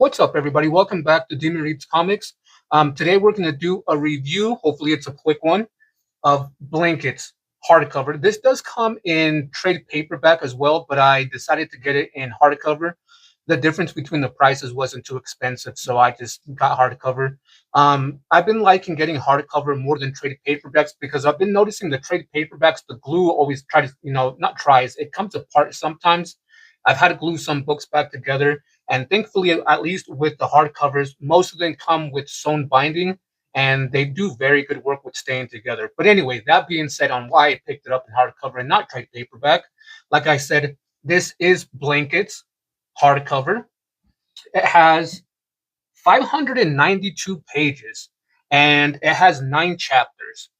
What's up, everybody? Welcome back to Demon Reads Comics. Today we're going to do a review. Hopefully, it's a quick one of Blankets hardcover. This does come in trade paperback as well, but I decided to get it in hardcover. The difference between the prices wasn't too expensive, so I just got hardcover. I've been liking getting hardcover more than trade paperbacks because I've been noticing the trade paperbacks, the glue always tries, not tries, it comes apart sometimes. I've had to glue some books back together, and thankfully, at least with the hardcovers, most of them come with sewn binding, and they do very good work with staying together. But anyway, that being said, on why I picked it up in hardcover and not trade paperback, like I said, this is Blankets hardcover. It has 592 pages and it has 9 chapters.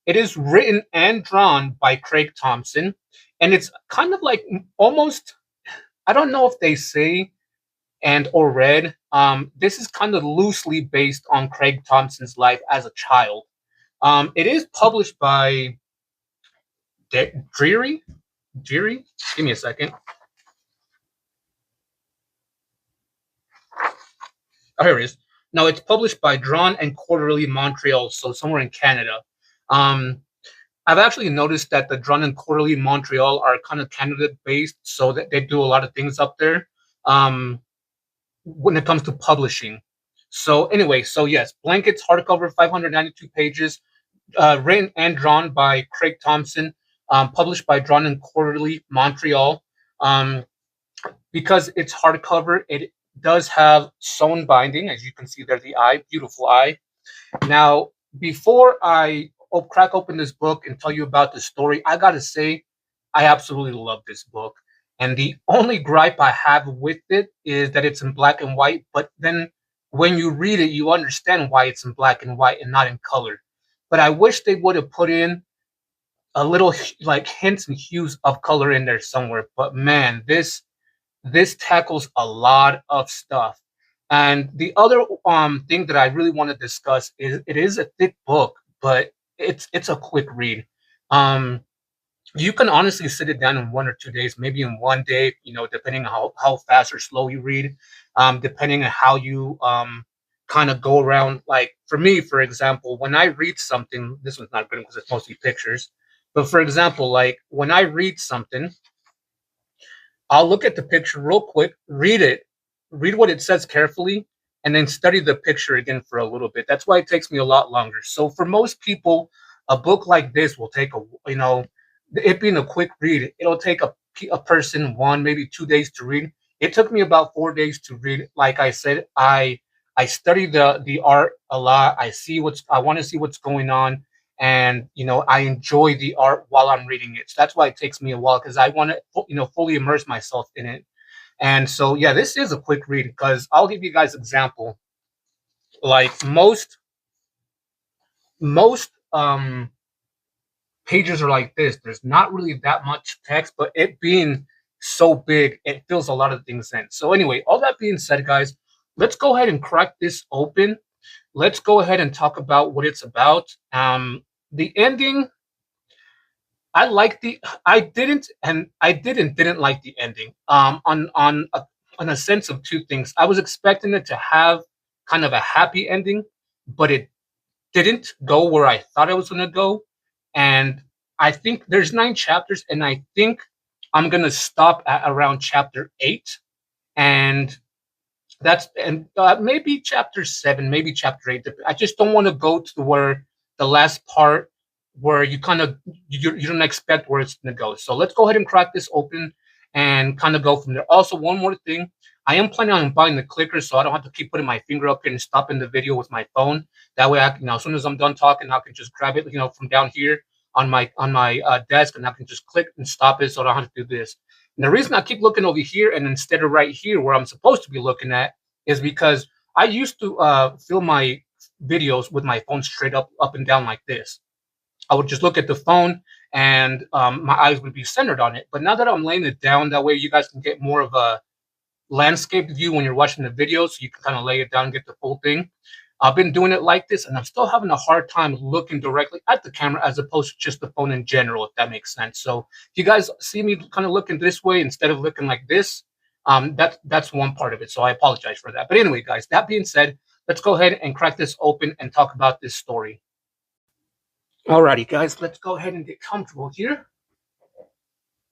It is written and drawn by Craig Thompson, and it's kind of like almost, I don't know if they say and or read. This is kind of loosely based on Craig Thompson's life as a child. It is published by Dreary. Dreary. Give me a second. Oh, here it is. No, it's published by Drawn and Quarterly Montreal, so somewhere in Canada. Um, I've actually noticed that the Drawn and Quarterly Montreal are kind of Canada based, so that they do a lot of things up there. When it comes to publishing. So anyway, so yes, Blankets hardcover, 592 pages, written and drawn by Craig Thompson, published by Drawn and Quarterly Montreal. Because it's hardcover, it does have sewn binding, as you can see there, the eye, beautiful eye. Now, before I crack open this book and tell you about the story, I gotta say, I absolutely love this book. And the only gripe I have with it is that it's in black and white. But then when you read it, you understand why it's in black and white and not in color. But I wish they would have put in a little like hints and hues of color in there somewhere. But man, this tackles a lot of stuff. And the other thing that I really want to discuss is it is a thick book, but it's a quick read. You can honestly sit it down in 1 or 2 days, maybe in one day, depending on how fast or slow you read, depending on how you kind of go around. Like for me, for example, when I read something, this one's not good because it's mostly pictures. But for example, like when I read something, I'll look at the picture real quick, read what it says carefully, and then study the picture again for a little bit. That's why it takes me a lot longer. So for most people, a book like this will take it being a quick read, it'll take a person 1, maybe 2 days to read. It took me about 4 days to read. Like I said, I study the art a lot. I want to see what's going on, and I enjoy the art while I'm reading it. So that's why it takes me a while because I want to fully immerse myself in it. And so yeah, this is a quick read because I'll give you guys example. Like most pages are like this. There's not really that much text, but it being so big, it fills a lot of things in. So anyway, all that being said, guys, let's go ahead and crack this open. Let's go ahead and talk about what it's about. The ending, I didn't like the ending. On a sense of two things. I was expecting it to have kind of a happy ending, but it didn't go where I thought it was going to go. And I think there's 9 chapters, and I think I'm going to stop at around chapter 8. And maybe chapter 7, maybe chapter 8. I just don't want to go to where the last part where you kind of you don't expect where it's going to go. So let's go ahead and crack this open and kind of go from there. Also, one more thing. I am planning on buying the clicker so I don't have to keep putting my finger up here and stopping the video with my phone. That way, as soon as I'm done talking, I can just grab it, from down here on my desk, and I can just click and stop it so I don't have to do this. And the reason I keep looking over here and instead of right here where I'm supposed to be looking at is because I used to film my videos with my phone straight up and down like this. I would just look at the phone and my eyes would be centered on it. But now that I'm laying it down, that way you guys can get more of a landscape view when you're watching the video, so you can kind of lay it down and get the full thing. I've been doing it like this, and I'm still having a hard time looking directly at the camera as opposed to just the phone in general, if that makes sense. So if you guys see me kind of looking this way instead of looking like this, That's one part of it. So I apologize for that. But anyway, guys, that being said, let's go ahead and crack this open and talk about this story. Alrighty, guys, let's go ahead and get comfortable here.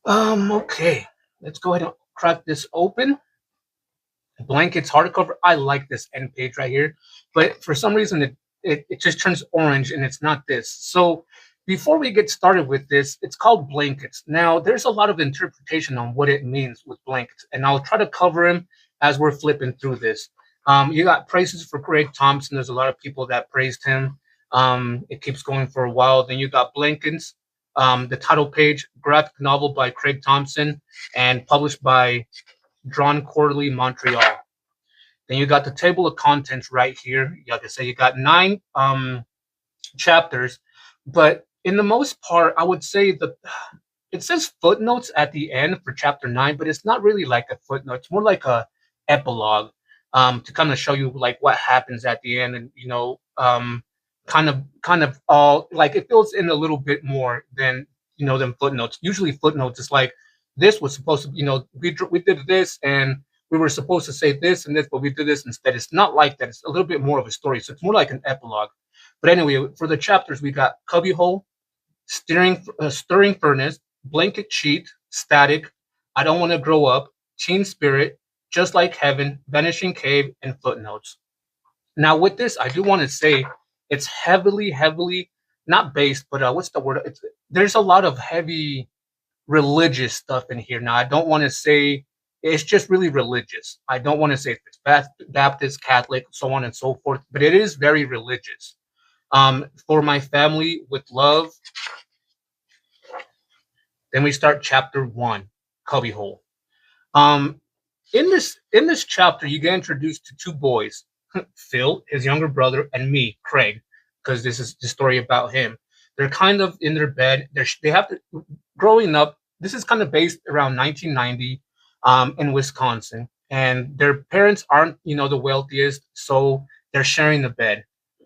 Okay, let's go ahead and crack this open. Blankets hardcover. I like this end page right here, but for some reason it just turns orange and it's not this. So before we get started with this, it's called blankets. Now there's a lot of interpretation on what it means with blankets, and I'll try to cover them as we're flipping through this. You got praises for Craig Thompson. There's a lot of people that praised him. It keeps going for a while. Then you got blankets. The title page, graphic novel by Craig Thompson and published by Drawn Quarterly Montreal. Then you got the table of contents right here. Like I say, you got 9 chapters, but in the most part, I would say that it says footnotes at the end for chapter 9, but it's not really like a footnote. It's more like a epilogue to kind of show you like what happens at the end, and kind of all like it fills in a little bit more than footnotes. Usually footnotes is like this was supposed to, we did this and we were supposed to say this and this, but we did this instead. It's not like that. It's a little bit more of a story. So it's more like an epilogue. But anyway, for the chapters, we got cubbyhole, stirring furnace, blanket sheet, static, I don't want to grow up, teen spirit, just like heaven, vanishing cave, and footnotes. Now with this, I do want to say it's heavily not based, but what's the word? There's a lot of heavy religious stuff in here. Now I don't want to say it's just really religious. I don't want to say if it's Baptist, Catholic, so on and so forth, but it is very religious. For my family with love. Then we start chapter 1, cubbyhole. In this chapter, you get introduced to 2 boys, Phil, his younger brother, and me, Craig, because this is the story about him. They're kind of in their bed. They have to growing up. This is kind of based around 1990 in Wisconsin, and their parents aren't the wealthiest, so they're sharing the bed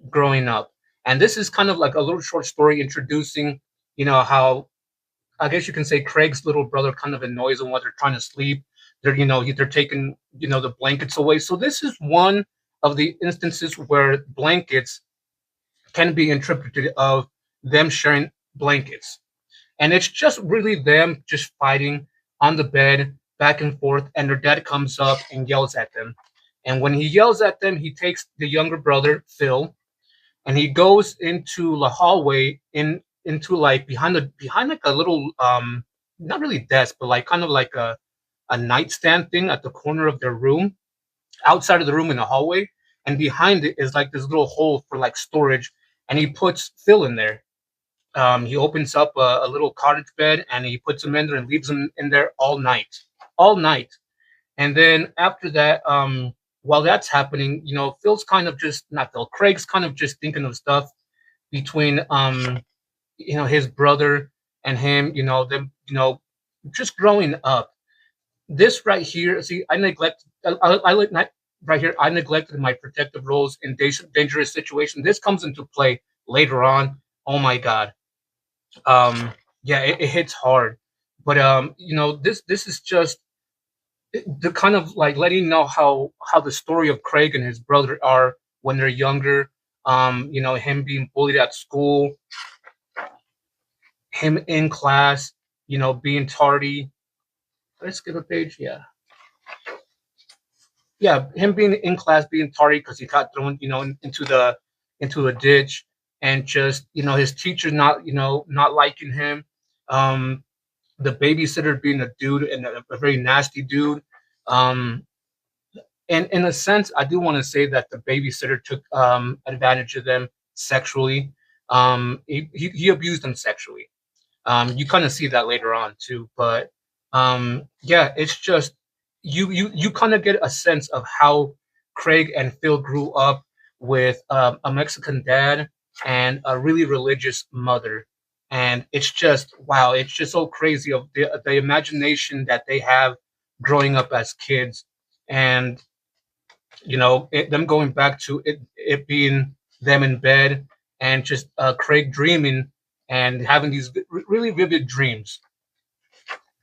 growing up. And this is kind of like a little short story introducing how I guess you can say Craig's little brother kind of annoys them while they're trying to sleep. They're taking the blankets away. So this is one of the instances where blankets can be interpreted of them sharing blankets, and it's just really them just fighting on the bed back and forth. And their dad comes up and yells at them, and when he yells at them, he takes the younger brother Phil, and he goes into the hallway into like behind like a little not really desk, but like kind of like a nightstand thing at the corner of their room, outside of the room in the hallway, and behind it is like this little hole for like storage, and he puts Phil in there. He opens up a little cottage bed and he puts him in there and leaves him in there all night. And then after that, while that's happening, Phil's kind of just not Phil, Craig's kind of just thinking of stuff between his brother and him, them, just growing up. This right here, see, I like right here. I neglected my protective roles in dangerous situations. This comes into play later on. Oh my God. Yeah, it hits hard, but this is just the kind of like letting you know how the story of Craig and his brother are when they're younger. Him being bullied at school, him in class, being tardy. Let's skip a page. Yeah, him being in class, being tardy because he got thrown, into a ditch, and just his teacher not liking him, the babysitter being a dude and a very nasty dude. And in a sense, I do want to say that the babysitter took advantage of them sexually. He abused them sexually. You kind of see that later on too, but yeah, it's just you kind of get a sense of how Craig and Phil grew up with a Mexican dad and a really religious mother, and it's just wow, it's just so crazy of the imagination that they have growing up as kids, and them going back to it being them in bed and just Craig dreaming and having these really vivid dreams,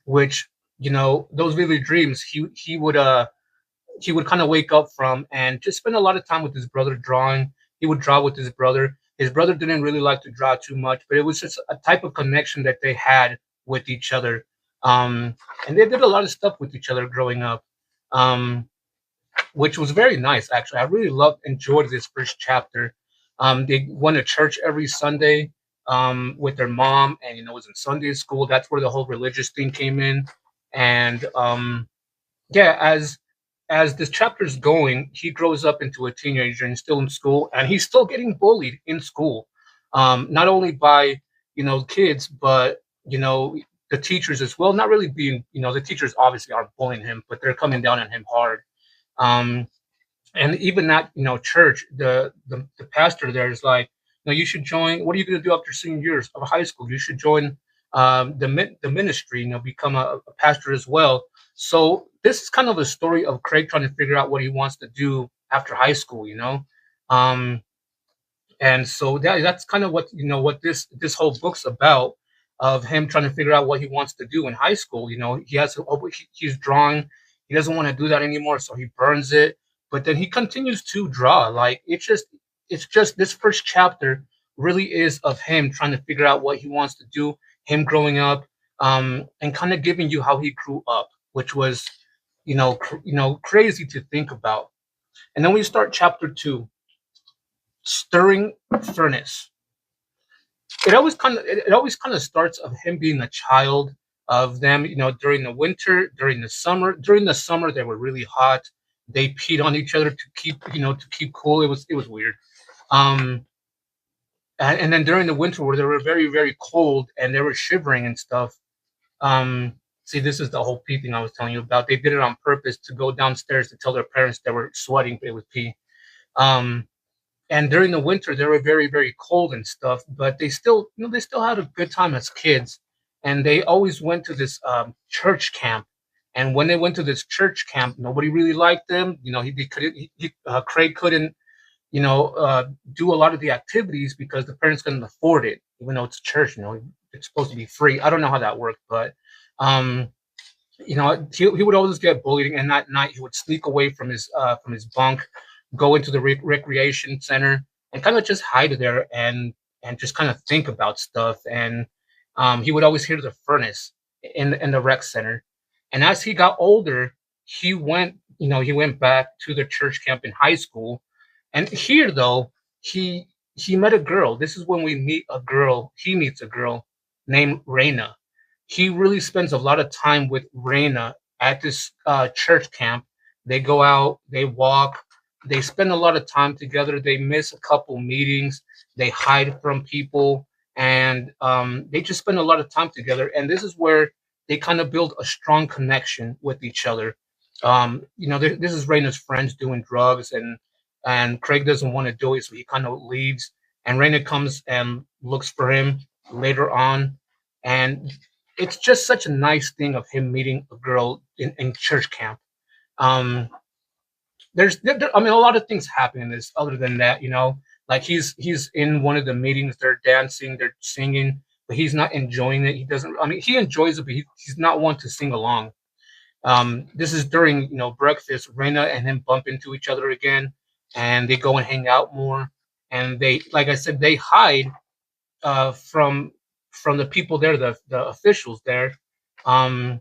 which those vivid dreams he would kind of wake up from and just spend a lot of time with his brother drawing. He would draw with his brother. His brother didn't really like to draw too much, but it was just a type of connection that they had with each other. Um, and they did a lot of stuff with each other growing up, um, which was very nice, actually. I really enjoyed this first chapter. They went to church every Sunday with their mom, and it was in Sunday school. That's where the whole religious thing came in. And yeah, as this chapter is going, he grows up into a teenager and still in school, and he's still getting bullied in school, not only by kids, but the teachers as well. Not really being, the teachers obviously aren't bullying him, but they're coming down on him hard. Um, and even at church, the pastor there is like, you should join. What are you going to do after senior years of high school? You should join the ministry. Become a pastor as well. So this is kind of a story of Craig trying to figure out what he wants to do after high school. Um, and so that's kind of what this whole book's about, of him trying to figure out what he wants to do in high school. He's drawing. He doesn't want to do that anymore, so he burns it. But then he continues to draw. Like it's just this first chapter really is of him trying to figure out what he wants to do, him growing up, and kind of giving you how he grew up, which was crazy to think about. And then we start chapter 2, stirring furnace. It always kind of starts of him being a child, of them, during the winter, during the summer. During the summer they were really hot. They peed on each other to keep cool. It was weird. um and then during the winter, where they were very, very cold and they were shivering and stuff. See, this is the whole pee thing I was telling you about. They did it on purpose to go downstairs to tell their parents they were sweating, but it was pee. um and during the winter they were very, very cold and stuff, but they still had a good time as kids. And they always went to this church camp. And when they went to this church camp, nobody really liked them. He couldn't Craig couldn't do a lot of the activities because the parents couldn't afford it, even though it's church. It's supposed to be free. I don't know how that worked, but um he would always get bullied, and at night he would sneak away from his bunk, go into the recreation center, and kind of just hide there and just kind of think about stuff. And he would always hear the furnace in the rec center. And as he got older, he went back to the church camp in high school. And here, though, he met a girl. This is when we meet a girl. He meets a girl named Reina. He really spends a lot of time with Reina at this church camp. They go out, they walk, they spend a lot of time together. They miss a couple meetings. They hide from people, and they just spend a lot of time together. And this is where they kind of build a strong connection with each other. This is Reina's friends doing drugs, and Craig doesn't want to do it, so he kind of leaves. And Reina comes and looks for him later on, and it's just such a nice thing of him meeting a girl in church camp. Um, I mean, a lot of things happen in this. Other than that, like he's in one of the meetings. They're dancing, they're singing, but he's not enjoying it. He doesn't. I mean, he enjoys it, but he's not one to sing along. This is during breakfast. Reina and him bump into each other again, and they go and hang out more. And they, like I said, they hide from the people there, the officials there. Um,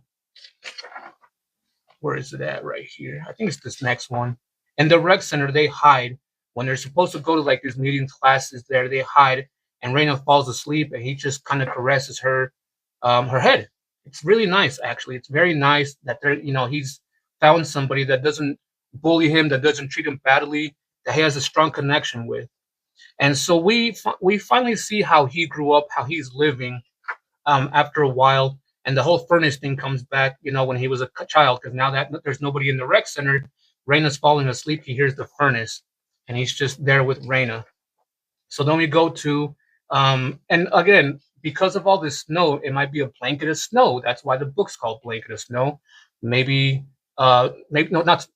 where is it at? Right here. I think it's this next one. In the rec center, they hide when they're supposed to go to like these meeting classes. There, they hide, and Reina falls asleep, and he just kind of caresses her head. It's really nice, actually. It's very nice that he's found somebody that doesn't bully him, that doesn't treat him badly, that he has a strong connection with. And so we finally see how he grew up, how he's living after a while. And the whole furnace thing comes back, when he was a child, because now that there's nobody in the rec center, Raina's falling asleep. He hears the furnace, and he's just there with Raina. So then we go to, and again, because of all this snow, it might be a blanket of snow. That's why the book's called Blanket of Snow. Maybe no, not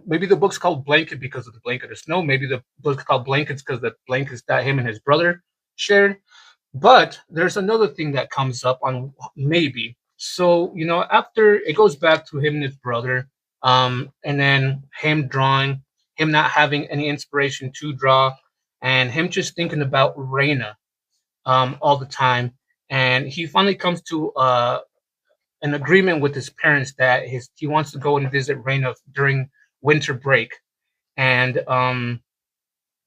maybe the book's called Blanket because of the blanket of snow. Maybe the book's called Blankets because the blankets that him and his brother shared. But there's another thing that comes up on maybe. So, after it goes back to him and his brother, and then him drawing, him not having any inspiration to draw, and him just thinking about Reina all the time. And he finally comes to an agreement with his parents that he wants to go and visit Reina during winter break. And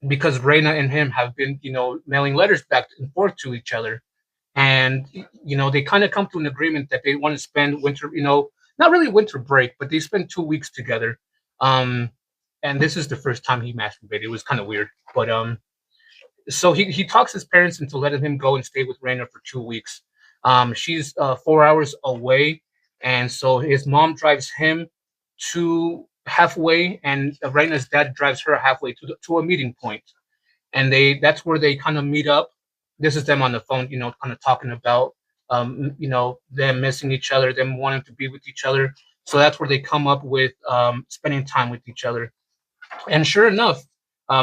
because Reina and him have been, mailing letters back and forth to each other, and they kind of come to an agreement that they want to spend winter, not really winter break, but they spend 2 weeks together. Um, and this is the first time he masturbated. It was kind of weird, but so he talks his parents into letting him go and stay with Raina for 2 weeks. She's 4 hours away, and so his mom drives him to halfway, and Raina's dad drives her halfway to a meeting point, and that's where they kind of meet up. This is them on the phone, kind of talking about them missing each other, them wanting to be with each other. So that's where they come up with spending time with each other. And sure enough,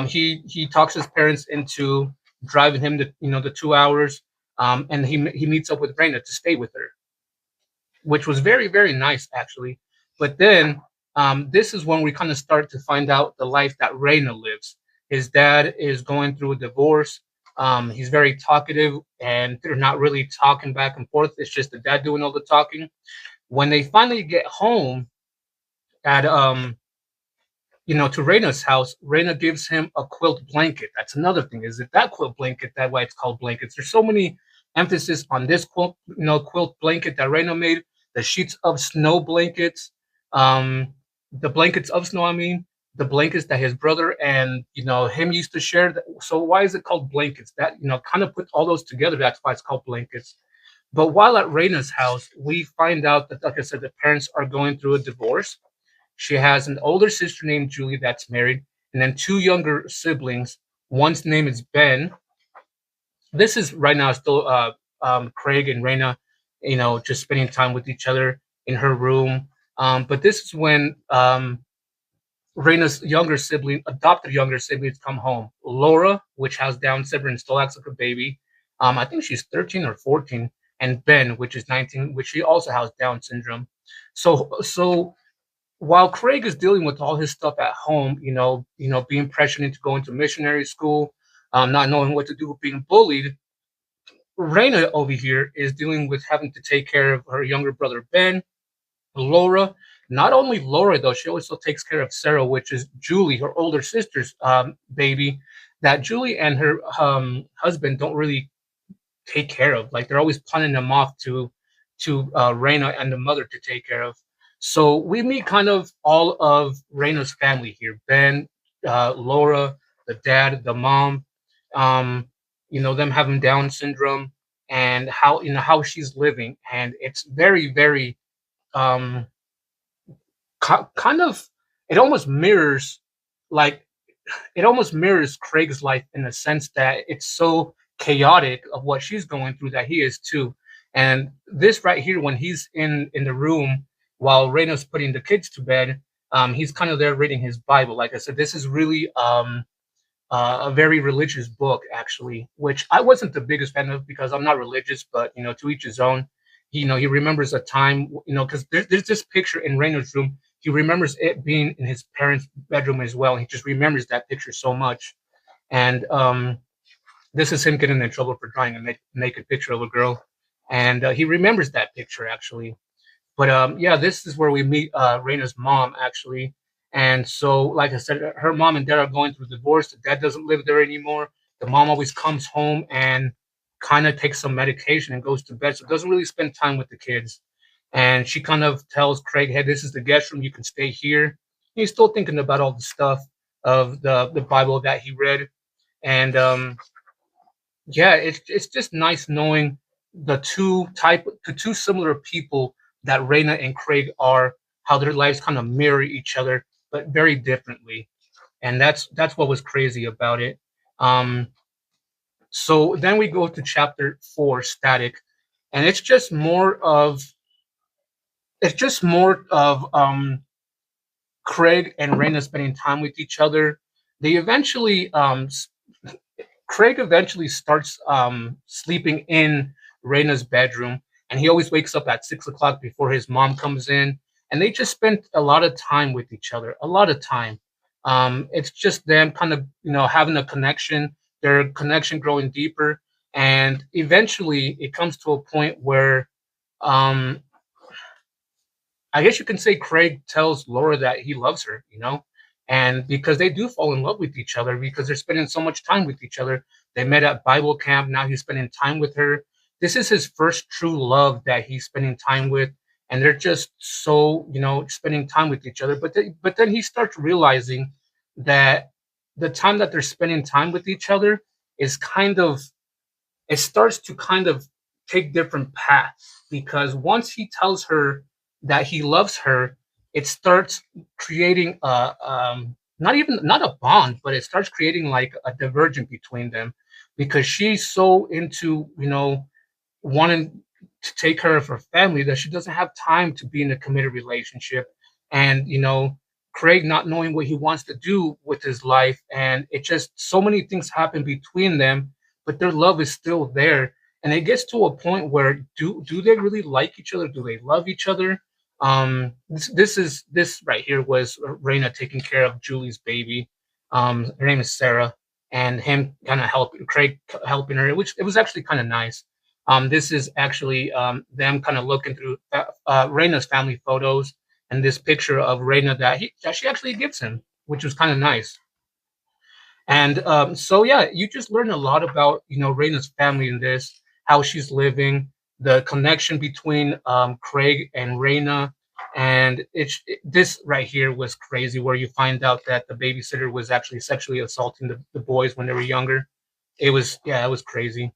he talks his parents into driving him to the 2 hours, and he meets up with Raina to stay with her, which was very very nice actually. But then this is when we kind of start to find out the life that Raina lives. His dad is going through a divorce. He's very talkative, and they're not really talking back and forth. It's just the dad doing all the talking. When they finally get home at to Reina's house, Reina gives him a quilt blanket. That's another thing. Is it that quilt blanket? That why it's called blankets? There's so many emphasis on this quilt blanket that Reina made. The sheets of snow blankets, um, the blankets of snow. I mean, the blankets that his brother and him used to share. So why is it called blankets? That kind of put all those together. That's why it's called blankets. But while at Reina's house, we find out that, like I said, the parents are going through a divorce. She has an older sister named Julie that's married, and then two younger siblings. One's name is Ben. This is right now still Craig and Raina, just spending time with each other in her room. But this is when Raina's younger sibling, adopted younger siblings, come home. Laura, which has Down syndrome and still acts like a baby. I think she's 13 or 14, and Ben, which is 19, which she also has Down syndrome. So while Craig is dealing with all his stuff at home, being pressured into going to missionary school, not knowing what to do with being bullied, Raina over here is dealing with having to take care of her younger brother Ben, Laura. Not only Laura though, she also takes care of Sarah, which is Julie, her older sister's baby. That Julie and her husband don't really take care of. Like they're always punting them off to Reina and the mother to take care of. So we meet kind of all of Reina's family here: Ben, Laura, the dad, the mom. Them having Down syndrome and how she's living, and it's very very um, kind of it almost mirrors like it almost mirrors Craig's life in the sense that it's so chaotic of what she's going through that he is too. And this right here, when he's in the room while Reina's putting the kids to bed, he's kind of there reading his Bible. Like I said, this is really a very religious book, actually, which I wasn't the biggest fan of because I'm not religious, but to each his own. He remembers a time, because there's this picture in Reina's room. He remembers it being in his parents' bedroom as well. He just remembers that picture so much. And this is him getting in trouble for drawing a naked picture of a girl. And he remembers that picture actually. But yeah, this is where we meet Raina's mom actually. And so, like I said, her mom and dad are going through divorce. The dad doesn't live there anymore. The mom always comes home and kind of takes some medication and goes to bed, so doesn't really spend time with the kids. And she kind of tells Craig, "Hey, this is the guest room. You can stay here." He's still thinking about all the stuff of the Bible that he read, and yeah, it's just nice knowing the two similar people that Reina and Craig are, how their lives kind of mirror each other, but very differently. And that's what was crazy about it. Um, so then we go to chapter 4, Static, and it's just more of Craig and Reina spending time with each other. They eventually Craig eventually starts sleeping in Reina's bedroom, and he always wakes up at 6 o'clock before his mom comes in, and they just spend a lot of time with each other, a lot of time. It's just them kind of having a connection, their connection growing deeper, and eventually it comes to a point where um, I guess you can say Craig tells Laura that he loves her, and because they do fall in love with each other because they're spending so much time with each other. They met at Bible camp. Now he's spending time with her. This is his first true love that he's spending time with, and they're just so spending time with each other. But then he starts realizing that the time that they're spending time with each other is kind of it starts to kind of take different paths because once he tells her that he loves her, it starts creating a not a bond, but it starts creating like a divergence between them because she's so into wanting to take care of her family that she doesn't have time to be in a committed relationship, and Craig not knowing what he wants to do with his life, and it just so many things happen between them, but their love is still there, and it gets to a point where do they really like each other? Do they love each other? This right here was Raina taking care of Julie's baby. Her name is Sarah, and him kind of helping Craig helping her, which it was actually kind of nice. This is actually them kind of looking through Raina's family photos and this picture of Raina that she actually gives him, which was kind of nice. And so yeah, you just learn a lot about Raina's family in this, how she's living, the connection between Craig and Raina, and this right here was crazy, where you find out that the babysitter was actually sexually assaulting the boys when they were younger. It was crazy.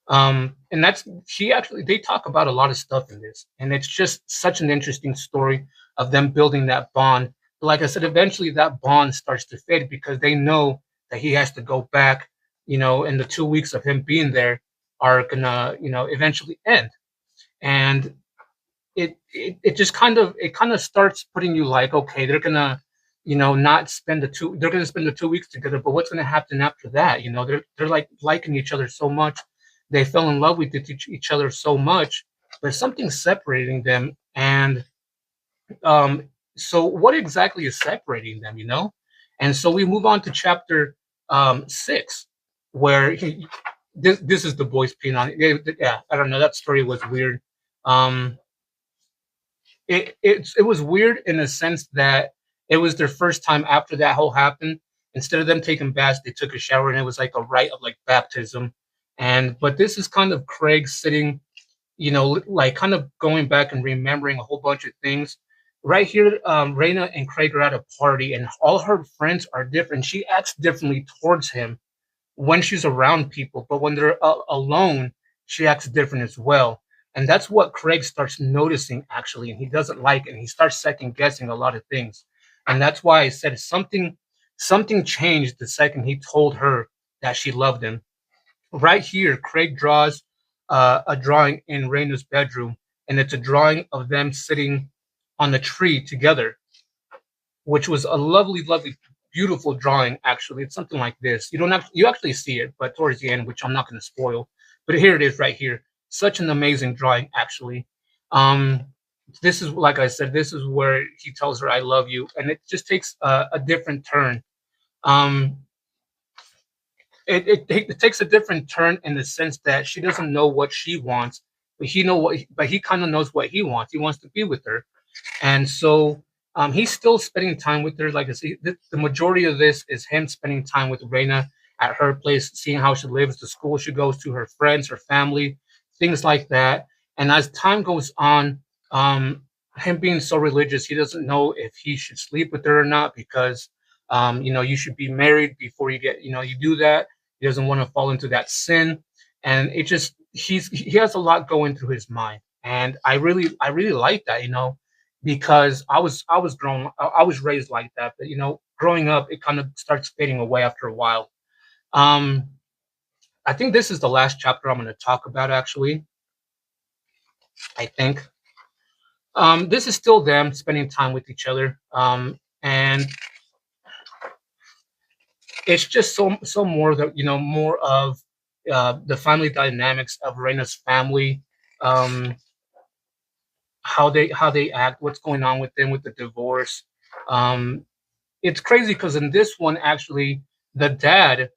And that's she actually they talk about a lot of stuff in this, and it's just such an interesting story of them building that bond. But like I said, eventually that bond starts to fade because they know that he has to go back, and the 2 weeks of him being there are gonna, eventually end. And it just kind of starts putting you like, okay, they're gonna not spend they're gonna spend the 2 weeks together, but what's gonna happen after that? They're like liking each other so much, they fell in love with each other so much, but something's separating them. And um so what exactly is separating them? And so we move on to chapter 6, where this is the boys peeing on it. Yeah, I don't know, that story was weird. um it was weird in the sense that it was their first time after that whole happened. Instead of them taking baths, they took a shower, and it was like a rite of like baptism. And but this is kind of Craig sitting, like kind of going back and remembering a whole bunch of things. Right here, Raina and Craig are at a party, and all her friends are different. She acts differently towards him when she's around people, but when they're alone, she acts different as well. And that's what Craig starts noticing actually, and he doesn't like it. And he starts second guessing a lot of things, and that's why I said something changed the second he told her that she loved him. Right here, Craig draws a drawing in Raina's bedroom, and it's a drawing of them sitting on the tree together, which was a lovely, lovely, beautiful drawing. Actually, it's something like this. You actually see it, but towards the end, which I'm not going to spoil. But here it is, right here. Such an amazing drawing, actually. Um, this is like I said. This is where he tells her, "I love you," and it just takes a different turn. Um, it takes a different turn in the sense that she doesn't know what she wants, but he kind of knows what he wants. He wants to be with her. And so he's still spending time with her. Like I say, the majority of this is him spending time with Reina at her place, seeing how she lives, the school she goes to, her friends, her family, things like that. And as time goes on, um, him being so religious, he doesn't know if he should sleep with her or not because, you should be married before you do that. He doesn't want to fall into that sin. And it just, he has a lot going through his mind. And I really like that, because I was raised like that, but growing up, it kind of starts fading away after a while. Um, I think this is the last chapter I'm going to talk about. Actually, I think this is still them spending time with each other, and it's just so more that more of the family dynamics of Rena's family. um, how they act, what's going on with them with the divorce. Um, it's crazy because in this one, actually, the dad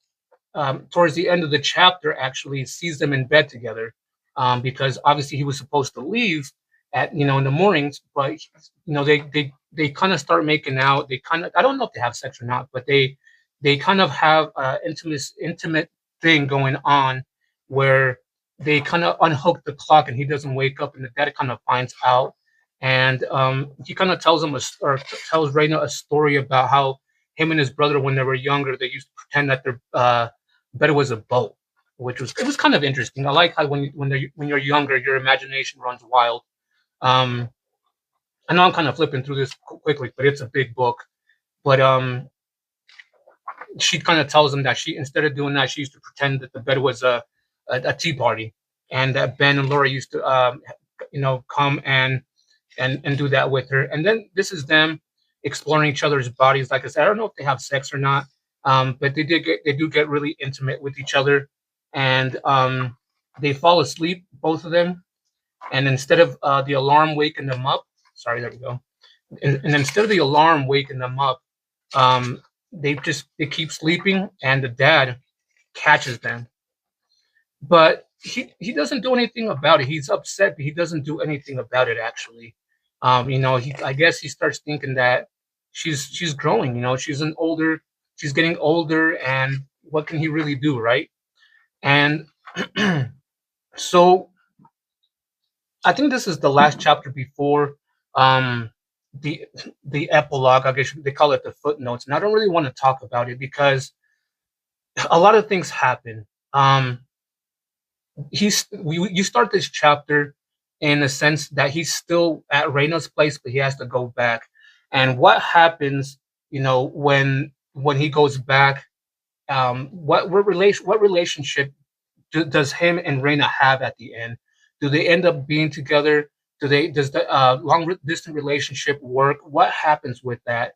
towards the end of the chapter actually sees them in bed together, because obviously he was supposed to leave at in the mornings, but they kind of start making out. They kind of, I don't know if they have sex or not, but they kind of have intimate thing going on where they kind of unhook the clock and he doesn't wake up and the dad kind of finds out, and he kind of tells him or tells Reina a story about how him and his brother, when they were younger, they used to pretend that their bed was a boat, which was, it was kind of interesting. I like how when you're younger, your imagination runs wild. Um, I know I'm kind of flipping through this quickly, but it's a big book. But she kind of tells him that she, instead of doing that, she used to pretend that the bed was a tea party, and that Ben and Laura used to come and do that with her. And then this is them exploring each other's bodies. Like I said, I don't know if they have sex or not, but they do get really intimate with each other, and they fall asleep, both of them. And instead of the alarm waking them up, sorry, there we go. And instead of the alarm waking them up, um, they keep sleeping, and the dad catches them, but he doesn't do anything about it. He's upset, but he doesn't do anything about it actually. He, I guess he starts thinking that she's growing. She's getting older, and what can he really do, right? And so I think this is the last chapter before um, the the epilogue. I guess they call it the footnotes, and I don't really want to talk about it because a lot of things happen. You start this chapter in the sense that he's still at Reina's place, but he has to go back. And what happens, when he goes back? What relationship does him and Reina have at the end? Do they end up being together? Does the long distance relationship work? What happens with that?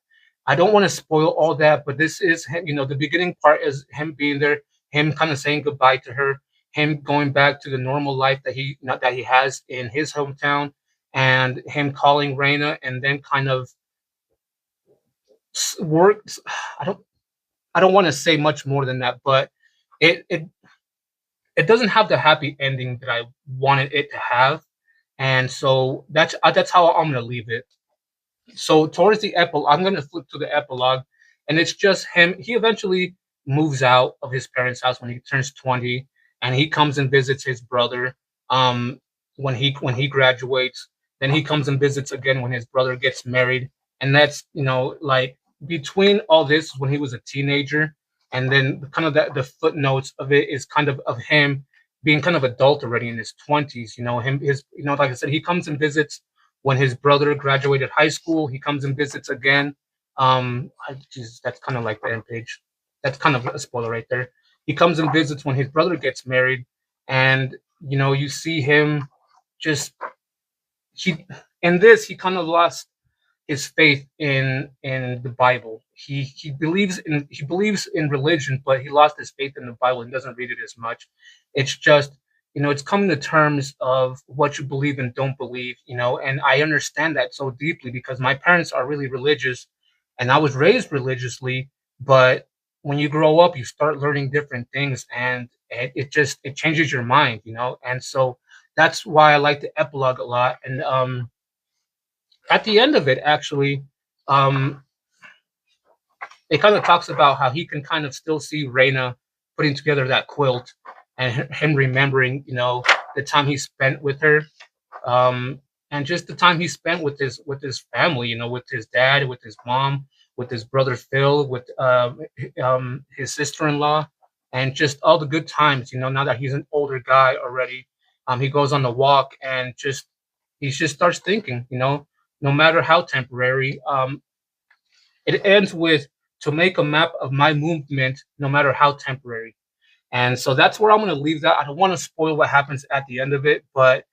I don't want to spoil all that, but this is him. The beginning part is him being there, him kind of saying goodbye to her, him going back to the normal life that he not that he has in his hometown, and him calling Reina, and then kind of works. I don't I don't want to say much more than that, but it it it doesn't have the happy ending that I wanted it to have, and so that's how I'm gonna leave it. So towards the epilogue, I'm gonna flip to the epilogue, and it's just him. He eventually moves out of his parents' house when he turns 20, and he comes and visits his brother. Um, when he graduates, then he comes and visits again when his brother gets married, and that's like between all this when he was a teenager, and then kind of the footnotes of it is kind of him being kind of adult already in his 20s. Like I said, he comes and visits when his brother graduated high school. He comes and visits again. Jesus, that's kind of like the end page. That's kind of a spoiler right there. He comes and visits when his brother gets married, and you see him just he in this he kind of lost his faith in the Bible. He believes in religion, but he lost his faith in the Bible and doesn't read it as much. It's just it's coming to terms of what you believe and don't believe, and I understand that so deeply because my parents are really religious, and I was raised religiously. But when you grow up, you start learning different things, and it changes your mind, and so that's why I like the epilogue a lot. And at the end of it, actually, um, it kind of talks about how he can kind of still see Reina putting together that quilt, and him remembering, the time he spent with her, um, and just the time he spent with his family, with his dad, with his mom, with his brother Phil, with his sister-in-law, and just all the good times. Now that he's an older guy already, he goes on the walk and he just starts thinking, no matter how temporary. It ends with to make a map of my movement, no matter how temporary. And so that's where I'm going to leave that. I don't want to spoil what happens at the end of it, but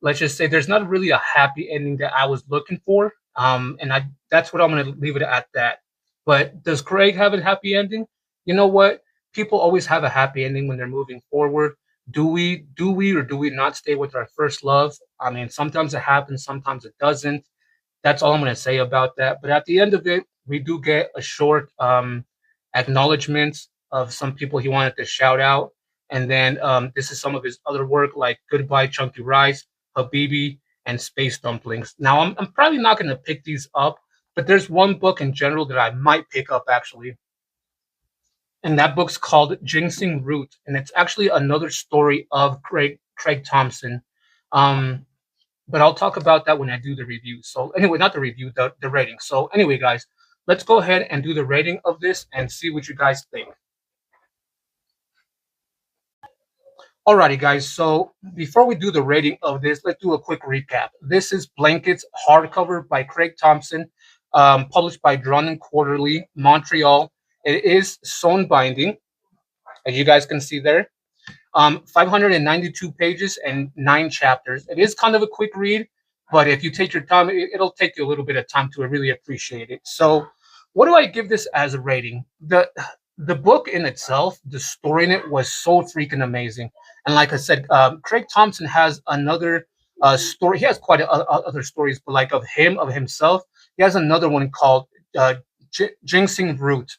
let's just say there's not really a happy ending that I was looking for. And that's what I'm going to leave it at that. But does Craig have a happy ending? You know what? People always have a happy ending when they're moving forward, or do we not stay with our first love? I mean, sometimes it happens, sometimes it doesn't. That's all I'm going to say about that. But at the end of it, we do get a short acknowledgement of some people he wanted to shout out. And then this is some of his other work, like Goodbye Chunky Rice, Habibi, and Space Dumplings. Now, I'm probably not going to pick these up, but there's one book in general that I might pick up actually. And that book's called Ginseng Root. And it's actually another story of Craig Thompson. Um, but I'll talk about that when I do the review. So anyway, not the review, the rating. So anyway, guys, let's go ahead and do the rating of this and see what you guys think. Alrighty, guys. So before we do the rating of this, let's do a quick recap. This is Blankets hardcover by Craig Thompson, published by Drawn Quarterly, Montreal. It is sewn binding, as you guys can see there. 592 pages and 9 chapters. It is kind of a quick read, but if you take your time, it'll take you a little bit of time to really appreciate it. So, what do I give this as a rating? The book in itself, the story in it was so freaking amazing. And like I said, Craig Thompson has another story. He has quite other stories, but like of himself, he has another one called Ginseng Root.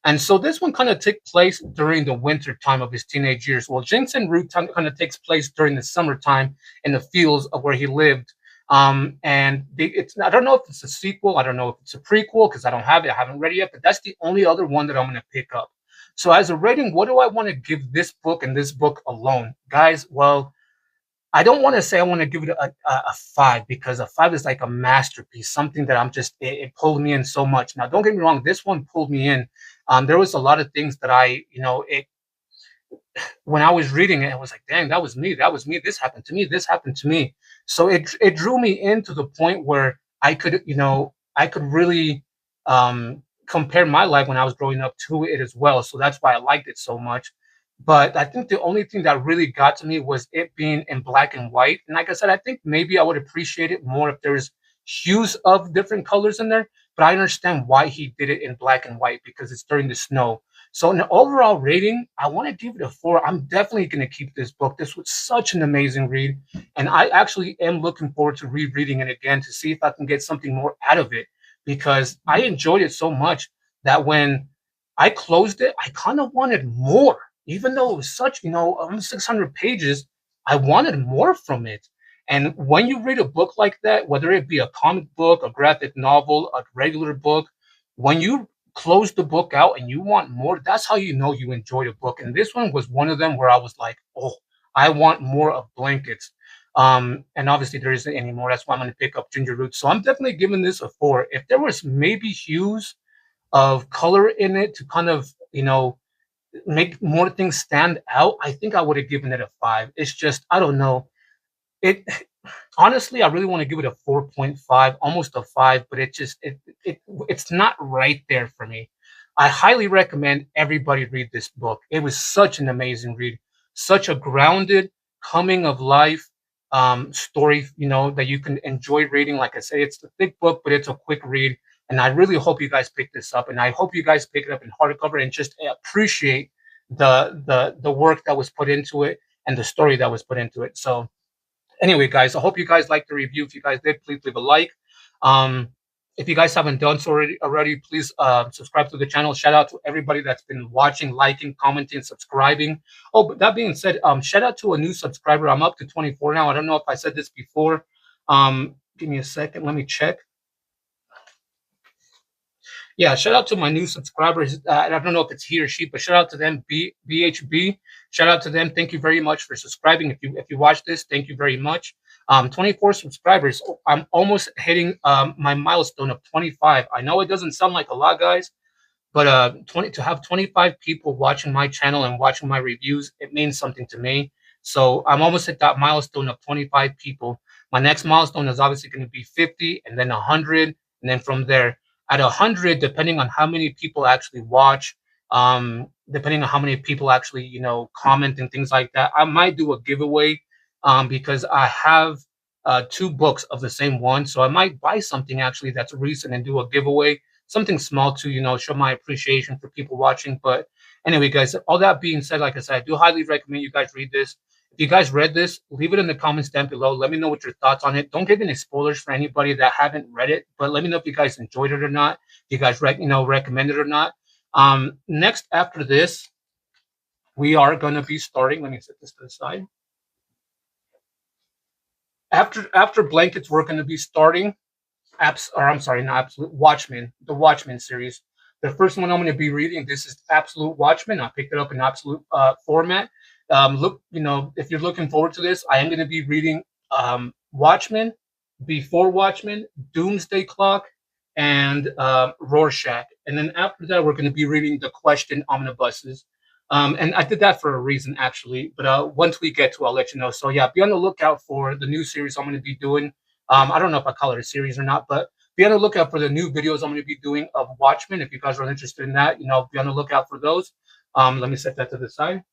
And so this one kind of took place during the winter time of his teenage years. Well, Ginseng Root kind of takes place during the summertime in the fields of where he lived. I don't know if it's a sequel. I don't know if it's a prequel because I don't have it. I haven't read it yet, but that's the only other one that I'm going to pick up. So as a rating, what do I want to give this book and this book alone? Guys, well, I don't want to say I want to give it a 5 because a 5 is like a masterpiece, something that it pulled me in so much. Now, don't get me wrong, this one pulled me in. There was a lot of things that when I was reading it, I was like, dang, that was me. That was me. This happened to me. This happened to me. So it drew me in to the point where I could really compare my life when I was growing up to it as well. So that's why I liked it so much. But I think the only thing that really got to me was it being in black and white. And like I said, I think maybe I would appreciate it more if there's hues of different colors in there. But I understand why he did it in black and white because it's during the snow. So, in the overall rating, I want to give it a 4. I'm definitely going to keep this book. This was such an amazing read. And I actually am looking forward to rereading it again to see if I can get something more out of it because I enjoyed it so much that when I closed it, I kind of wanted more. Even though it was such, almost 600 pages, I wanted more from it. And when you read a book like that, whether it be a comic book, a graphic novel, a regular book, when you close the book out and you want more, that's how you know you enjoyed a book. And this one was one of them where I was like, oh, I want more of Blankets. And obviously there isn't any more. That's why I'm going to pick up Ginger Root. So I'm definitely giving this a 4. If there was maybe hues of color in it to kind of, make more things stand out, I think I would have given it a 5. It's just, I don't know. It honestly, I really want to give it a 4.5, almost a 5, but it's not right there for me. I highly recommend everybody read this book. It was such an amazing read, such a grounded coming of life story, that you can enjoy reading. Like I said, it's a thick book, but it's a quick read. And I really hope you guys pick this up, and I hope you guys pick it up in hardcover and just appreciate the work that was put into it and the story that was put into it. So anyway, guys, I hope you guys liked the review. If you guys did, please leave a like. If you guys haven't done so already, please subscribe to the channel. Shout out to everybody that's been watching, liking, commenting, subscribing. Oh, but that being said, shout out to a new subscriber. I'm up to 24 now. I don't know if I said this before. Give me a second. Let me check. Yeah, shout out to my new subscribers. I don't know if it's he or she, but shout out to them, BHB. Shout out to them. Thank you very much for subscribing. If you watch this, thank you very much. 24 subscribers. I'm almost hitting my milestone of 25. I know it doesn't sound like a lot, guys, but to have 25 people watching my channel and watching my reviews, it means something to me. So I'm almost at that milestone of 25 people. My next milestone is obviously going to be 50, and then 100, and then from there. At 100, depending on how many people actually watch, depending on how many people actually, comment and things like that, I might do a giveaway because I have 2 books of the same one. So I might buy something actually that's recent and do a giveaway, something small to, show my appreciation for people watching. But anyway, guys, all that being said, like I said, I do highly recommend you guys read this. you guys read this, leave it in the comments down below. Let me know what your thoughts on it. Don't give any spoilers for anybody that haven't read it, but let me know if you guys enjoyed it or not. If you guys recommend it or not. Next after this, we are going to be starting. Let me set this to the side. After blankets, we're going to be starting I'm sorry, not Absolute Watchmen, the Watchmen series. The first one I'm going to be reading, this is Absolute Watchmen. I picked it up in Absolute format. Look, if you're looking forward to this, I am going to be reading Watchmen, Before Watchmen, Doomsday Clock, and Rorschach. And then after that, we're going to be reading the Question omnibuses. And I did that for a reason, actually. But once we get to, I'll let you know. So yeah, be on the lookout for the new series I'm going to be doing. I don't know if I call it a series or not, but be on the lookout for the new videos I'm going to be doing of Watchmen. If you guys are interested in that, be on the lookout for those. Let me set that to the side.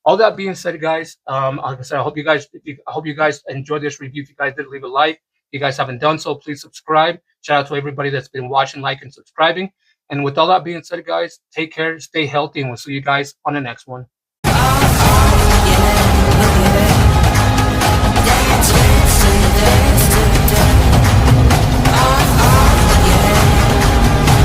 All that being said, guys, like I said, I hope you guys enjoyed this review. If you guys did, leave a like. If you guys haven't done so, please subscribe. Shout out to everybody that's been watching, like, and subscribing. And with all that being said, guys, take care, stay healthy, and we'll see you guys on the next one.